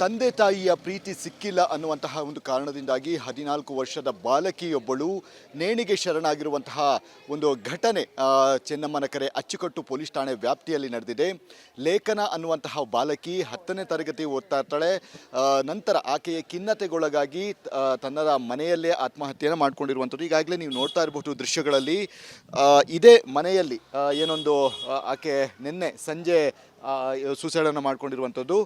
ತಂದೆ ತಾಯಿಯ ಪ್ರೀತಿ ಸಿಕ್ಕಿಲ್ಲ ಅನ್ನುವಂತಹ ಒಂದು ಕಾರಣದಿಂದಾಗಿ 14 ವರ್ಷದ ಬಾಲಕಿಯೊಬ್ಬಳು ನೇಣಿಗೆ ಶರಣಾಗಿರುವಂತಹ ಒಂದು ಘಟನೆ ಚೆನ್ನಮ್ಮನ ಕೆರೆ ಅಚ್ಚುಕಟ್ಟು ಪೊಲೀಸ್ ಠಾಣೆ ವ್ಯಾಪ್ತಿಯಲ್ಲಿ ನಡೆದಿದೆ. ಲೇಖನ ಅನ್ನುವಂತಹ ಬಾಲಕಿ 10ನೇ ತರಗತಿ ಓದ್ತಾ ಇರ್ತಾಳೆ. ನಂತರ ಆಕೆಯ ಖಿನ್ನತೆಗೊಳಗಾಗಿ ತನ್ನ ಮನೆಯಲ್ಲೇ ಆತ್ಮಹತ್ಯೆಯನ್ನು ಮಾಡ್ಕೊಂಡಿರುವಂಥದ್ದು. ಈಗಾಗಲೇ ನೀವು ನೋಡ್ತಾ ಇರಬಹುದು ದೃಶ್ಯಗಳಲ್ಲಿ. ಇದೇ ಮನೆಯಲ್ಲಿ ಏನೊಂದು ಆಕೆ ನಿನ್ನೆ ಸಂಜೆ ಸೂಸೈಡನ್ನು ಮಾಡ್ಕೊಂಡಿರುವಂಥದ್ದು.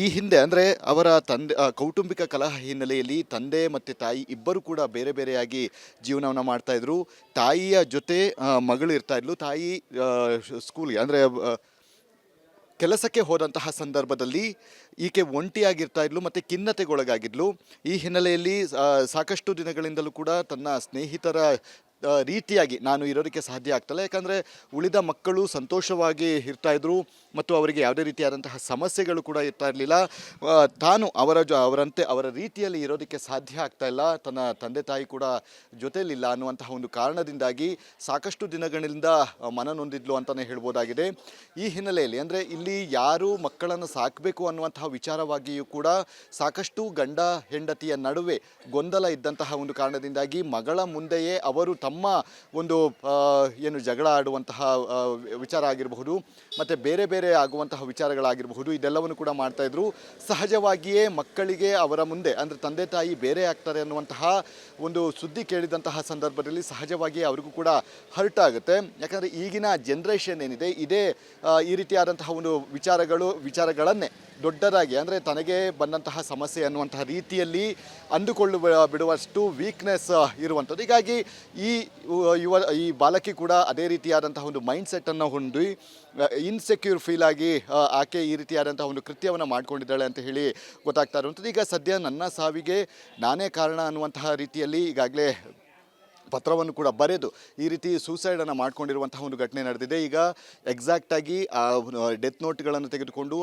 ಈ ಹಿಂದೆ ಅಂದರೆ ಅವರ ತಂದೆ ಕೌಟುಂಬಿಕ ಕಲಹ ಹಿನ್ನೆಲೆಯಲ್ಲಿ ತಂದೆ ಮತ್ತು ತಾಯಿ ಇಬ್ಬರು ಕೂಡ ಬೇರೆ ಬೇರೆಯಾಗಿ ಜೀವನವನ್ನು ಮಾಡ್ತಾಯಿದ್ರು. ತಾಯಿಯ ಜೊತೆ ಮಗಳು ಇರ್ತಾಯಿದ್ಲು. ತಾಯಿ ಸ್ಕೂಲ್ಗೆ ಅಂದರೆ ಕೆಲಸಕ್ಕೆ ಹೋದಂತಹ ಸಂದರ್ಭದಲ್ಲಿ ಈಕೆ ಒಂಟಿಯಾಗಿರ್ತಾ ಇದ್ಲು ಮತ್ತು ಖಿನ್ನತೆಗೊಳಗಾಗಿದ್ಲು. ಈ ಹಿನ್ನೆಲೆಯಲ್ಲಿ ಸಾಕಷ್ಟು ದಿನಗಳಿಂದಲೂ ಕೂಡ ತನ್ನ ಸ್ನೇಹಿತರ ರೀತಿಯಾಗಿ ನಾನು ಇರೋದಕ್ಕೆ ಸಾಧ್ಯ ಆಗ್ತಲ್ಲ, ಯಾಕಂದರೆ ಉಳಿದ ಮಕ್ಕಳು ಸಂತೋಷವಾಗಿ ಇರ್ತಾಯಿದ್ರು ಮತ್ತು ಅವರಿಗೆ ಯಾವುದೇ ರೀತಿಯಾದಂತಹ ಸಮಸ್ಯೆಗಳು ಕೂಡ ಇರ್ತಾ ಇರಲಿಲ್ಲ. ತಾನು ಅವರಂತೆ ಅವರ ರೀತಿಯಲ್ಲಿ ಇರೋದಕ್ಕೆ ಸಾಧ್ಯ ಆಗ್ತಾಯಿಲ್ಲ, ತನ್ನ ತಂದೆ ತಾಯಿ ಕೂಡ ಜೊತೆಯಲ್ಲಿಲ್ಲ ಅನ್ನುವಂತಹ ಒಂದು ಕಾರಣದಿಂದಾಗಿ ಸಾಕಷ್ಟು ದಿನಗಳಿಂದ ಮನನೊಂದಿದ್ಲು ಅಂತಲೇ ಹೇಳ್ಬೋದಾಗಿದೆ. ಈ ಹಿನ್ನೆಲೆಯಲ್ಲಿ ಅಂದರೆ ಇಲ್ಲಿ ಯಾರು ಮಕ್ಕಳನ್ನು ಸಾಕಬೇಕು ಅನ್ನುವಂತಹ ವಿಚಾರವಾಗಿಯೂ ಕೂಡ ಸಾಕಷ್ಟು ಗಂಡ ಹೆಂಡತಿಯ ನಡುವೆ ಗೊಂದಲ ಇದ್ದಂತಹ ಒಂದು ಕಾರಣದಿಂದಾಗಿ ಮಗಳ ಮುಂದೆಯೇ ಅವರು ತಮ್ಮ ಒಂದು ಏನು ಜಗಳ ಆಡುವಂತಹ ವಿಚಾರ ಆಗಿರಬಹುದು ಮತ್ತು ಬೇರೆ ಬೇರೆ ಆಗುವಂತಹ ವಿಚಾರಗಳಾಗಿರಬಹುದು, ಇದೆಲ್ಲವನ್ನು ಕೂಡ ಮಾಡ್ತಾಯಿದ್ರು. ಸಹಜವಾಗಿಯೇ ಮಕ್ಕಳಿಗೆ ಅವರ ಮುಂದೆ ಅಂದರೆ ತಂದೆ ತಾಯಿ ಬೇರೆ ಆಗ್ತಾರೆ ಅನ್ನುವಂತಹ ಒಂದು ಸುದ್ದಿ ಕೇಳಿದಂತಹ ಸಂದರ್ಭದಲ್ಲಿ ಸಹಜವಾಗಿಯೇ ಅವರಿಗೂ ಕೂಡ ಹರ್ಟ್ ಆಗುತ್ತೆ. ಯಾಕಂದರೆ ಈಗಿನ ಜನ್ರೇಷನ್ ಏನಿದೆ ಇದೇ ಈ ರೀತಿಯಾದಂತಹ ಒಂದು ವಿಚಾರಗಳನ್ನೇ ದೊಡ್ಡದಾಗಿ ಅಂದರೆ ತನಗೆ ಬಂದಂತಹ ಸಮಸ್ಯೆ ಅನ್ನುವಂತಹ ರೀತಿಯಲ್ಲಿ ಬಿಡುವಷ್ಟು ವೀಕ್ನೆಸ್ ಇರುವಂಥದ್ದು. ಹೀಗಾಗಿ ಈ ಬಾಲಕಿ ಕೂಡ ಅದೇ ರೀತಿಯಾದಂತಹ ಒಂದು ಮೈಂಡ್ ಸೆಟ್ಟನ್ನು ಹೊಂದಿ ಇನ್ಸೆಕ್ಯೂರ್ ಫೀಲ್ ಆಗಿ ಆಕೆ ಈ ರೀತಿಯಾದಂತಹ ಒಂದು ಕೃತ್ಯವನ್ನು ಮಾಡ್ಕೊಂಡಿದ್ದಾಳೆ ಅಂತ ಹೇಳಿ ಗೊತ್ತಾಗ್ತಾ ಇರುವಂಥದ್ದು. ಈಗ ಸದ್ಯ ನನ್ನ ಸಾವಿಗೆ ನಾನೇ ಕಾರಣ ಅನ್ನುವಂತಹ ರೀತಿಯಲ್ಲಿ ಈಗಾಗಲೇ ಪತ್ರವನ್ನು ಕೂಡ ಬರೆದು ಈ ರೀತಿ ಸೂಸೈಡನ್ನು ಮಾಡ್ಕೊಂಡಿರುವಂತಹ ಒಂದು ಘಟನೆ ನಡೆದಿದೆ. ಈಗ ಎಕ್ಸಾಕ್ಟಾಗಿ ಆ ಡೆತ್ ನೋಟ್ಗಳನ್ನು ತೆಗೆದುಕೊಂಡು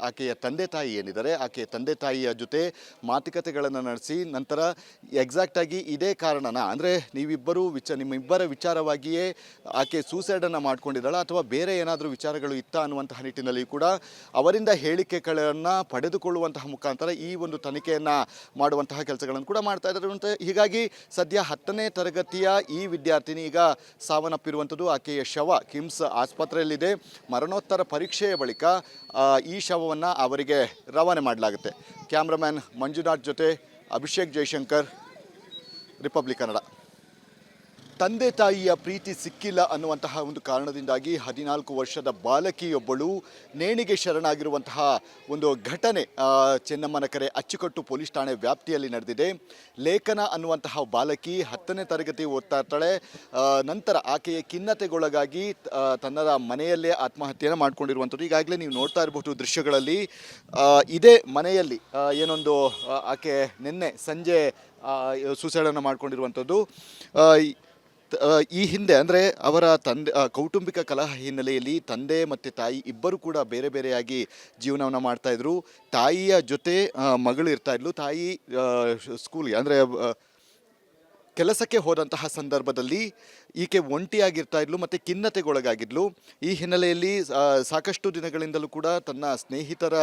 ಆಕೆಯ ತಂದೆ ತಾಯಿ ಏನಿದ್ದಾರೆ ಆಕೆಯ ತಂದೆ ತಾಯಿಯ ಜೊತೆ ಮಾತುಕತೆಗಳನ್ನು ನಡೆಸಿ ನಂತರ ಎಕ್ಸಾಕ್ಟಾಗಿ ಇದೇ ಕಾರಣನ ಅಂದರೆ ನಿಮ್ಮಿಬ್ಬರ ವಿಚಾರವಾಗಿಯೇ ಆಕೆ ಸೂಸೈಡನ್ನು ಮಾಡ್ಕೊಂಡಿದ್ದಾಳ ಅಥವಾ ಬೇರೆ ಏನಾದರೂ ವಿಚಾರಗಳು ಇತ್ತಾ ಅನ್ನುವಂತಹ ನಿಟ್ಟಿನಲ್ಲಿ ಕೂಡ ಅವರಿಂದ ಹೇಳಿಕೆಗಳನ್ನು ಪಡೆದುಕೊಳ್ಳುವಂತಹ ಮುಖಾಂತರ ಈ ಒಂದು ತನಿಖೆಯನ್ನು ಮಾಡುವಂತಹ ಕೆಲಸಗಳನ್ನು ಕೂಡ ಮಾಡ್ತಾ ಇದ್ದಾರೆ. ಹೀಗಾಗಿ ಸದ್ಯ 10ನೇ ತರಗತಿ ಈ ವಿದ್ಯಾರ್ಥಿನಿ ಈಗ ಸಾವನ್ನಪ್ಪಿರುವಂಥದ್ದು. ಆಕೆಯ ಶವ ಕಿಮ್ಸ್ ಆಸ್ಪತ್ರೆಯಲ್ಲಿದೆ. ಮರಣೋತ್ತರ ಪರೀಕ್ಷೆಯ ಬಳಿಕ ಈ ಶವವನ್ನು ಅವರಿಗೆ ರವಾನೆ ಮಾಡಲಾಗುತ್ತೆ. ಕ್ಯಾಮ್ರಾಮ್ಯಾನ್ ಮಂಜುನಾಥ್ ಜೊತೆ ಅಭಿಷೇಕ್ ಜೈಶಂಕರ್, ರಿಪಬ್ಲಿಕ್ ಕನ್ನಡ. ತಂದೆ ತಾಯಿಯ ಪ್ರೀತಿ ಸಿಕ್ಕಿಲ್ಲ ಅನ್ನುವಂತಹ ಒಂದು ಕಾರಣದಿಂದಾಗಿ 14 ವರ್ಷದ ಬಾಲಕಿಯೊಬ್ಬಳು ನೇಣಿಗೆ ಶರಣಾಗಿರುವಂತಹ ಒಂದು ಘಟನೆ ಚೆನ್ನಮ್ಮನ ಕೆರೆ ಅಚ್ಚುಕಟ್ಟು ಪೊಲೀಸ್ ಠಾಣೆ ವ್ಯಾಪ್ತಿಯಲ್ಲಿ ನಡೆದಿದೆ. ಲೇಖನ ಅನ್ನುವಂತಹ ಬಾಲಕಿ 10ನೇ ತರಗತಿ ಓದ್ತಾ ಇರ್ತಾಳೆ. ನಂತರ ಆಕೆಯ ಖಿನ್ನತೆಗೊಳಗಾಗಿ ತನ್ನ ಮನೆಯಲ್ಲೇ ಆತ್ಮಹತ್ಯೆಯನ್ನು ಮಾಡ್ಕೊಂಡಿರುವಂಥದ್ದು. ಈಗಾಗಲೇ ನೀವು ನೋಡ್ತಾ ಇರಬಹುದು ದೃಶ್ಯಗಳಲ್ಲಿ. ಇದೇ ಮನೆಯಲ್ಲಿ ಏನೊಂದು ಆಕೆ ನಿನ್ನೆ ಸಂಜೆ ಸೂಸೈಡನ್ನು ಮಾಡ್ಕೊಂಡಿರುವಂಥದ್ದು. ಈ ಹಿಂದೆ ಅಂದರೆ ಅವರ ಕೌಟುಂಬಿಕ ಕಲಹ ಹಿನ್ನೆಲೆಯಲ್ಲಿ ತಂದೆ ಮತ್ತು ತಾಯಿ ಇಬ್ಬರು ಕೂಡ ಬೇರೆ ಬೇರೆಯಾಗಿ ಜೀವನವನ್ನು ಮಾಡ್ತಾಯಿದ್ರು. ತಾಯಿಯ ಜೊತೆ ಮಗಳು ಇರ್ತಾಯಿದ್ಲು. ತಾಯಿ ಸ್ಕೂಲ್ಗೆ ಅಂದರೆ ಕೆಲಸಕ್ಕೆ ಹೋದಂತಹ ಸಂದರ್ಭದಲ್ಲಿ ಈಕೆ ಒಂಟಿಯಾಗಿರ್ತಾ ಇದ್ಲು ಮತ್ತು ಖಿನ್ನತೆಗೊಳಗಾಗಿದ್ಲು. ಈ ಹಿನ್ನೆಲೆಯಲ್ಲಿ ಸಾಕಷ್ಟು ದಿನಗಳಿಂದಲೂ ಕೂಡ ತನ್ನ ಸ್ನೇಹಿತರ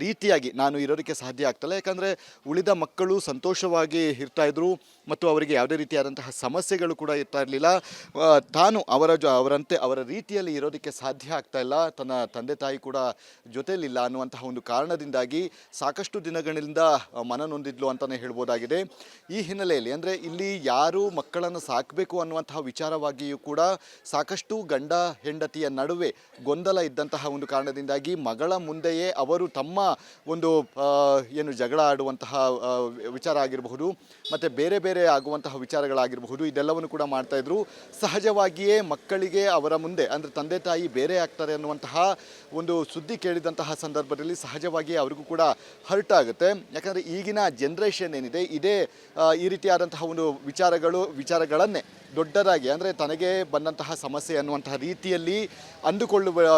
ರೀತಿಯಾಗಿ ನಾನು ಇರೋದಕ್ಕೆ ಸಾಧ್ಯ ಆಗ್ತಲ್ಲ, ಯಾಕಂದರೆ ಉಳಿದ ಮಕ್ಕಳು ಸಂತೋಷವಾಗಿ ಇರ್ತಾಯಿದ್ರು ಮತ್ತು ಅವರಿಗೆ ಯಾವುದೇ ರೀತಿಯಾದಂತಹ ಸಮಸ್ಯೆಗಳು ಕೂಡ ಇರ್ತಾ ಇರಲಿಲ್ಲ. ತಾನು ಅವರಂತೆ ಅವರ ರೀತಿಯಲ್ಲಿ ಇರೋದಕ್ಕೆ ಸಾಧ್ಯ ಆಗ್ತಾಯಿಲ್ಲ, ತನ್ನ ತಂದೆ ತಾಯಿ ಕೂಡ ಜೊತೆಯಲ್ಲಿಲ್ಲ ಅನ್ನುವಂತಹ ಒಂದು ಕಾರಣದಿಂದಾಗಿ ಸಾಕಷ್ಟು ದಿನಗಳಿಂದ ಮನನೊಂದಿದ್ಲು ಅಂತಲೇ ಹೇಳ್ಬೋದಾಗಿದೆ. ಈ ಹಿನ್ನೆಲೆಯಲ್ಲಿ ಅಂದರೆ ಇಲ್ಲಿ ಯಾರು ಮಕ್ಕಳನ್ನು ಸಾಕಬೇಕು ಅನ್ನುವಂತಹ ವಿಚಾರವಾಗಿಯೂ ಕೂಡ ಸಾಕಷ್ಟು ಗಂಡ ಹೆಂಡತಿಯ ನಡುವೆ ಗೊಂದಲ ಇದ್ದಂತಹ ಒಂದು ಕಾರಣದಿಂದಾಗಿ ಮಗಳ ಮುಂದೆಯೇ ಅವರು ತಮ್ಮ ಒಂದು ಏನು ಜಗಳ ಆಡುವಂತಹ ವಿಚಾರ ಆಗಿರಬಹುದು ಮತ್ತು ಬೇರೆ ಬೇರೆ ಆಗುವಂತಹ ವಿಚಾರಗಳಾಗಿರಬಹುದು, ಇದೆಲ್ಲವನ್ನು ಕೂಡ ಮಾಡ್ತಾಯಿದ್ರು. ಸಹಜವಾಗಿಯೇ ಮಕ್ಕಳಿಗೆ ಅವರ ಮುಂದೆ ಅಂದರೆ ತಂದೆ ತಾಯಿ ಬೇರೆ ಆಗ್ತಾರೆ ಅನ್ನುವಂತಹ ಒಂದು ಸುದ್ದಿ ಕೇಳಿದಂತಹ ಸಂದರ್ಭದಲ್ಲಿ ಸಹಜವಾಗಿ ಅವರಿಗೂ ಕೂಡ ಹರ್ಟ್ ಆಗುತ್ತೆ. ಯಾಕಂದರೆ ಈಗಿನ ಜನ್ರೇಷನ್ ಏನಿದೆ ಇದೇ ಈ ರೀತಿಯಾದಂತಹ ಒಂದು ವಿಚಾರಗಳನ್ನೇ ದೊಡ್ಡದಾಗಿ ಅಂದರೆ ತನಗೆ ಬಂದಂತಹ ಸಮಸ್ಯೆ ಅನ್ನುವಂತಹ ರೀತಿಯಲ್ಲಿ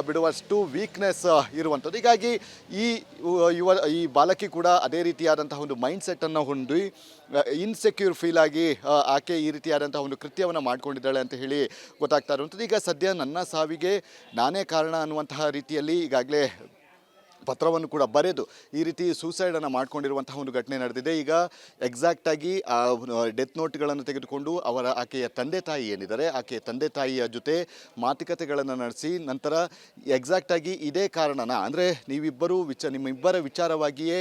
ಬಿಡುವಷ್ಟು ವೀಕ್ನೆಸ್ ಇರುವಂಥದ್ದು. ಹೀಗಾಗಿ ಈ ಬಾಲಕಿ ಕೂಡ ಅದೇ ರೀತಿಯಾದಂತಹ ಒಂದು ಮೈಂಡ್ ಸೆಟ್ಟನ್ನು ಹೊಂದಿ ಇನ್ಸೆಕ್ಯೂರ್ ಫೀಲ್ ಆಗಿ ಆಕೆ ಈ ರೀತಿಯಾದಂತಹ ಒಂದು ಕೃತ್ಯವನ್ನು ಮಾಡ್ಕೊಂಡಿದ್ದಾಳೆ ಅಂತ ಹೇಳಿ ಗೊತ್ತಾಗ್ತಾ ಇರುವಂಥದ್ದು. ಈಗ ಸದ್ಯ ನನ್ನ ಸಾವಿಗೆ ನಾನೇ ಕಾರಣ ಅನ್ನುವಂತಹ ರೀತಿಯಲ್ಲಿ ಈಗಾಗಲೇ ಪತ್ರವನ್ನು ಕೂಡ ಬರೆದು ಈ ರೀತಿ ಸೂಸೈಡನ್ನು ಮಾಡ್ಕೊಂಡಿರುವಂತಹ ಒಂದು ಘಟನೆ ನಡೆದಿದೆ. ಈಗ ಎಕ್ಸಾಕ್ಟಾಗಿ ಡೆತ್ ನೋಟ್ಗಳನ್ನು ತೆಗೆದುಕೊಂಡು ಆಕೆಯ ತಂದೆ ತಾಯಿ ಏನಿದ್ದಾರೆ ಆಕೆಯ ತಂದೆ ತಾಯಿಯ ಜೊತೆ ಮಾತುಕತೆಗಳನ್ನು ನಡೆಸಿ ನಂತರ ಎಕ್ಸಾಕ್ಟಾಗಿ ಇದೇ ಕಾರಣನ ಅಂದರೆ ನಿಮ್ಮಿಬ್ಬರ ವಿಚಾರವಾಗಿಯೇ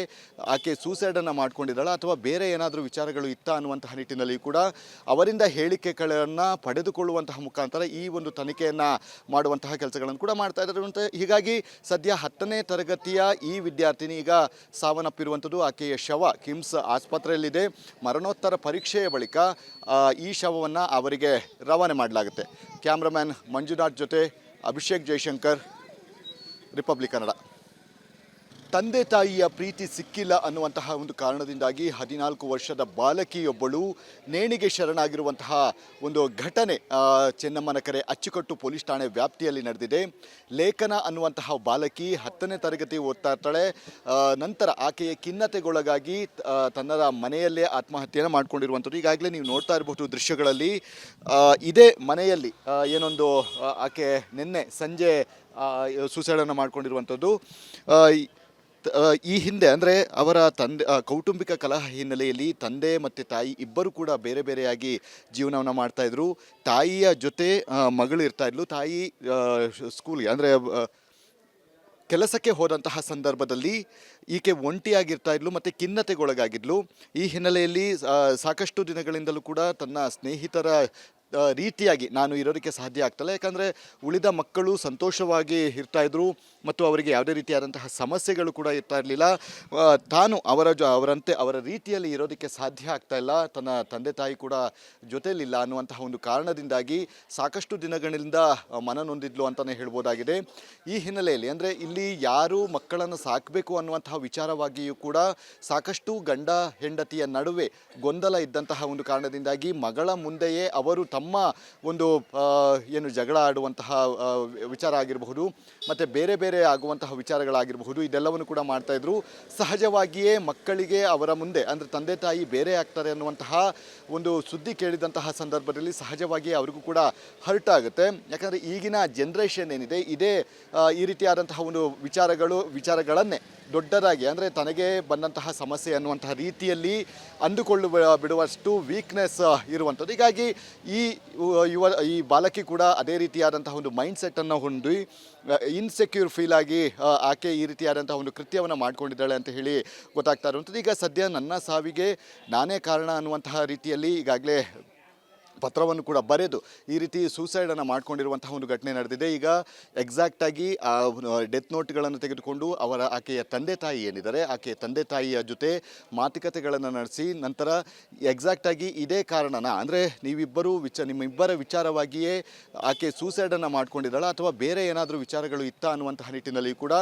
ಆಕೆ ಸೂಸೈಡನ್ನು ಮಾಡ್ಕೊಂಡಿದ್ದಾಳ ಅಥವಾ ಬೇರೆ ಏನಾದರೂ ವಿಚಾರಗಳು ಇತ್ತಾ ಅನ್ನುವಂತಹ ನಿಟ್ಟಿನಲ್ಲಿ ಕೂಡ ಅವರಿಂದ ಹೇಳಿಕೆಗಳನ್ನು ಪಡೆದುಕೊಳ್ಳುವಂತಹ ಮುಖಾಂತರ ಈ ಒಂದು ತನಿಖೆಯನ್ನು ಮಾಡುವಂತಹ ಕೆಲಸಗಳನ್ನು ಕೂಡ ಮಾಡ್ತಾ ಇದ್ದಾರೆ. ಹೀಗಾಗಿ ಸದ್ಯ 10ನೇ ತರಗತಿಯ ಈ ವಿದ್ಯಾರ್ಥಿನಿ ಈಗ ಸಾವನ್ನಪ್ಪಿರುವಂಥದ್ದು. ಆಕೆಯ ಶವ ಕಿಮ್ಸ್ ಆಸ್ಪತ್ರೆಯಲ್ಲಿದೆ. ಮರಣೋತ್ತರ ಪರೀಕ್ಷೆಯ ಬಳಿಕ ಈ ಶವವನ್ನು ಅವರಿಗೆ ರವಾನೆ ಮಾಡಲಾಗುತ್ತೆ. ಕ್ಯಾಮ್ರಾಮ್ಯಾನ್ ಮಂಜುನಾಥ್ ಜೊತೆ ಅಭಿಷೇಕ್ ಜೈಶಂಕರ್, ರಿಪಬ್ಲಿಕ್ ಕನ್ನಡ. ತಂದೆ ತಾಯಿಯ ಪ್ರೀತಿ ಸಿಕ್ಕಿಲ್ಲ ಅನ್ನುವಂತಹ ಒಂದು ಕಾರಣದಿಂದಾಗಿ 14 ವರ್ಷದ ಬಾಲಕಿಯೊಬ್ಬಳು ನೇಣಿಗೆ ಶರಣಾಗಿರುವಂತಹ ಒಂದು ಘಟನೆ ಚೆನ್ನಮ್ಮನಕೆರೆ ಅಚ್ಚುಕಟ್ಟು ಪೊಲೀಸ್ ಠಾಣೆ ವ್ಯಾಪ್ತಿಯಲ್ಲಿ ನಡೆದಿದೆ. ಲೇಖನ ಅನ್ನುವಂತಹ ಬಾಲಕಿ 10ನೇ ತರಗತಿ ಓದ್ತಾ ಇರ್ತಾಳೆ. ನಂತರ ಆಕೆಯ ಖಿನ್ನತೆಗೊಳಗಾಗಿ ತನ್ನ ಮನೆಯಲ್ಲೇ ಆತ್ಮಹತ್ಯೆಯನ್ನು ಮಾಡ್ಕೊಂಡಿರುವಂಥದ್ದು. ಈಗಾಗಲೇ ನೀವು ನೋಡ್ತಾ ಇರಬಹುದು ದೃಶ್ಯಗಳಲ್ಲಿ. ಇದೇ ಮನೆಯಲ್ಲಿ ಏನೊಂದು ಆಕೆ ನಿನ್ನೆ ಸಂಜೆ ಸೂಸೈಡನ್ನು ಮಾಡ್ಕೊಂಡಿರುವಂಥದ್ದು. ಈ ಹಿಂದೆ ಅಂದರೆ ಅವರ ತಂದೆ ಕೌಟುಂಬಿಕ ಕಲಹ ಹಿನ್ನೆಲೆಯಲ್ಲಿ ತಂದೆ ಮತ್ತು ತಾಯಿ ಇಬ್ಬರು ಕೂಡ ಬೇರೆ ಬೇರೆಯಾಗಿ ಜೀವನವನ್ನು ಮಾಡ್ತಾಯಿದ್ರು. ತಾಯಿಯ ಜೊತೆ ಮಗಳು ಇರ್ತಾಯಿದ್ಲು. ತಾಯಿ ಸ್ಕೂಲ್ಗೆ ಅಂದರೆ ಕೆಲಸಕ್ಕೆ ಹೋದಂತಹ ಸಂದರ್ಭದಲ್ಲಿ ಈಕೆ ಒಂಟಿಯಾಗಿರ್ತಾ ಇದ್ಲು ಮತ್ತು ಖಿನ್ನತೆಗೊಳಗಾಗಿದ್ಲು. ಈ ಹಿನ್ನೆಲೆಯಲ್ಲಿ ಸಾಕಷ್ಟು ದಿನಗಳಿಂದಲೂ ಕೂಡ ತನ್ನ ಸ್ನೇಹಿತರ ರೀತಿಯಾಗಿ ನಾನು ಇರೋದಕ್ಕೆ ಸಾಧ್ಯ ಆಗ್ತಲ್ಲ, ಯಾಕಂದರೆ ಉಳಿದ ಮಕ್ಕಳು ಸಂತೋಷವಾಗಿ ಇರ್ತಾಯಿದ್ರು ಮತ್ತು ಅವರಿಗೆ ಯಾವುದೇ ರೀತಿಯಾದಂತಹ ಸಮಸ್ಯೆಗಳು ಕೂಡ ಇರ್ತಾ ಇರಲಿಲ್ಲ. ತಾನು ಅವರಂತೆ ಅವರ ರೀತಿಯಲ್ಲಿ ಇರೋದಕ್ಕೆ ಸಾಧ್ಯ ಆಗ್ತಾ ಇಲ್ಲ, ತನ್ನ ತಂದೆ ತಾಯಿ ಕೂಡ ಜೊತೆಯಲ್ಲಿಲ್ಲ ಅನ್ನುವಂತಹ ಒಂದು ಕಾರಣದಿಂದಾಗಿ ಸಾಕಷ್ಟು ದಿನಗಳಿಂದ ಮನನೊಂದಿದ್ಲು ಅಂತಲೇ ಹೇಳ್ಬೋದಾಗಿದೆ. ಈ ಹಿನ್ನೆಲೆಯಲ್ಲಿ ಅಂದರೆ ಇಲ್ಲಿ ಯಾರು ಮಕ್ಕಳನ್ನು ಸಾಕಬೇಕು ಅನ್ನುವಂತಹ ವಿಚಾರವಾಗಿಯೂ ಕೂಡ ಸಾಕಷ್ಟು ಗಂಡ ಹೆಂಡತಿಯ ನಡುವೆ ಗೊಂದಲ ಇದ್ದಂತಹ ಒಂದು ಕಾರಣದಿಂದಾಗಿ ಮಗಳ ಮುಂದೆಯೇ ಅವರು ತಮ್ಮ ಒಂದು ಏನು ಜಗಳ ಆಡುವಂತಹ ವಿಚಾರ ಆಗಿರಬಹುದು ಮತ್ತು ಬೇರೆ ಬೇರೆ ಆಗುವಂತಹ ವಿಚಾರಗಳಾಗಿರಬಹುದು, ಇದೆಲ್ಲವನ್ನು ಕೂಡ ಮಾಡ್ತಾಯಿದ್ರು. ಸಹಜವಾಗಿಯೇ ಮಕ್ಕಳಿಗೆ ಅವರ ಮುಂದೆ ಅಂದರೆ ತಂದೆ ತಾಯಿ ಬೇರೆ ಆಗ್ತಾರೆ ಅನ್ನುವಂತಹ ಒಂದು ಸುದ್ದಿ ಕೇಳಿದಂತಹ ಸಂದರ್ಭದಲ್ಲಿ ಸಹಜವಾಗಿಯೇ ಅವರಿಗೂ ಕೂಡ ಹರ್ಟ್ ಆಗುತ್ತೆ. ಯಾಕಂದರೆ ಈಗಿನ ಜನ್ರೇಷನ್ ಏನಿದೆ ಇದೇ ಈ ರೀತಿಯಾದಂತಹ ಒಂದು ವಿಚಾರಗಳನ್ನೇ ದೊಡ್ಡದಾಗಿ ಅಂದರೆ ತನಗೆ ಬಂದಂತಹ ಸಮಸ್ಯೆ ಅನ್ನುವಂತಹ ರೀತಿಯಲ್ಲಿ ಬಿಡುವಷ್ಟು ವೀಕ್ನೆಸ್ ಇರುವಂಥದ್ದು. ಹೀಗಾಗಿ ಈ ಬಾಲಕಿ ಕೂಡ ಅದೇ ರೀತಿಯಾದಂತಹ ಒಂದು ಮೈಂಡ್ ಸೆಟ್ಟನ್ನು ಹೊಂದಿ ಇನ್ಸೆಕ್ಯೂರ್ ಫೀಲ್ ಆಗಿ ಆಕೆ ಈ ರೀತಿಯಾದಂತಹ ಒಂದು ಕೃತ್ಯವನ್ನು ಮಾಡ್ಕೊಂಡಿದ್ದಾಳೆ ಅಂತ ಹೇಳಿ ಗೊತ್ತಾಗ್ತಾ ಇರುವಂಥದ್ದು. ಈಗ ಸದ್ಯ ನನ್ನ ಸಾವಿಗೆ ನಾನೇ ಕಾರಣ ಅನ್ನುವಂತಹ ರೀತಿಯಲ್ಲಿ ಈಗಾಗಲೇ ಪತ್ರವನ್ನು ಕೂಡ ಬರೆದು ಈ ರೀತಿ ಸೂಸೈಡನ್ನು ಮಾಡ್ಕೊಂಡಿರುವಂತಹ ಒಂದು ಘಟನೆ ನಡೆದಿದೆ. ಈಗ ಎಕ್ಸಾಕ್ಟಾಗಿ ಡೆತ್ ನೋಟ್ಗಳನ್ನು ತೆಗೆದುಕೊಂಡು ಆಕೆಯ ತಂದೆ ತಾಯಿ ಏನಿದ್ದಾರೆ ಆಕೆಯ ತಂದೆ ತಾಯಿಯ ಜೊತೆ ಮಾತುಕತೆಗಳನ್ನು ನಡೆಸಿ ನಂತರ ಎಕ್ಸಾಕ್ಟಾಗಿ ಇದೇ ಕಾರಣನ ಅಂದರೆ ನಿಮ್ಮಿಬ್ಬರ ವಿಚಾರವಾಗಿಯೇ ಆಕೆ ಸೂಸೈಡನ್ನು ಮಾಡ್ಕೊಂಡಿದ್ದಾಳ ಅಥವಾ ಬೇರೆ ಏನಾದರೂ ವಿಚಾರಗಳು ಇತ್ತಾ ಅನ್ನುವಂತಹ ನಿಟ್ಟಿನಲ್ಲಿ ಕೂಡ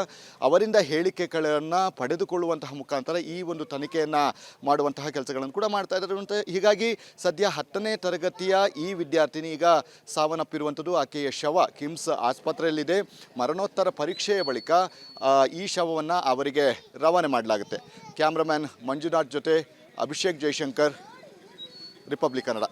ಅವರಿಂದ ಹೇಳಿಕೆಗಳನ್ನು ಪಡೆದುಕೊಳ್ಳುವಂತಹ ಮುಖಾಂತರ ಈ ಒಂದು ತನಿಖೆಯನ್ನು ಮಾಡುವಂತಹ ಕೆಲಸಗಳನ್ನು ಕೂಡ ಮಾಡ್ತಾ ಇದ್ದಾರೆ. ಹೀಗಾಗಿ ಸದ್ಯ 10ನೇ ತರಗತಿ ಈ ವಿದ್ಯಾರ್ಥಿನಿ ಈಗ ಸಾವನ್ನಪ್ಪಿರುವಂಥದ್ದು. ಆಕೆಯ ಶವ ಕಿಮ್ಸ್ ಆಸ್ಪತ್ರೆಯಲ್ಲಿದೆ. ಮರಣೋತ್ತರ ಪರೀಕ್ಷೆಯ ಬಳಿಕ ಈ ಶವವನ್ನು ಅವರಿಗೆ ರವಾನೆ ಮಾಡಲಾಗುತ್ತೆ. ಕ್ಯಾಮ್ರಾಮ್ಯಾನ್ ಮಂಜುನಾಥ್ ಜೊತೆ ಅಭಿಷೇಕ್ ಜೈಶಂಕರ್, ರಿಪಬ್ಲಿಕ್ ಕನ್ನಡ.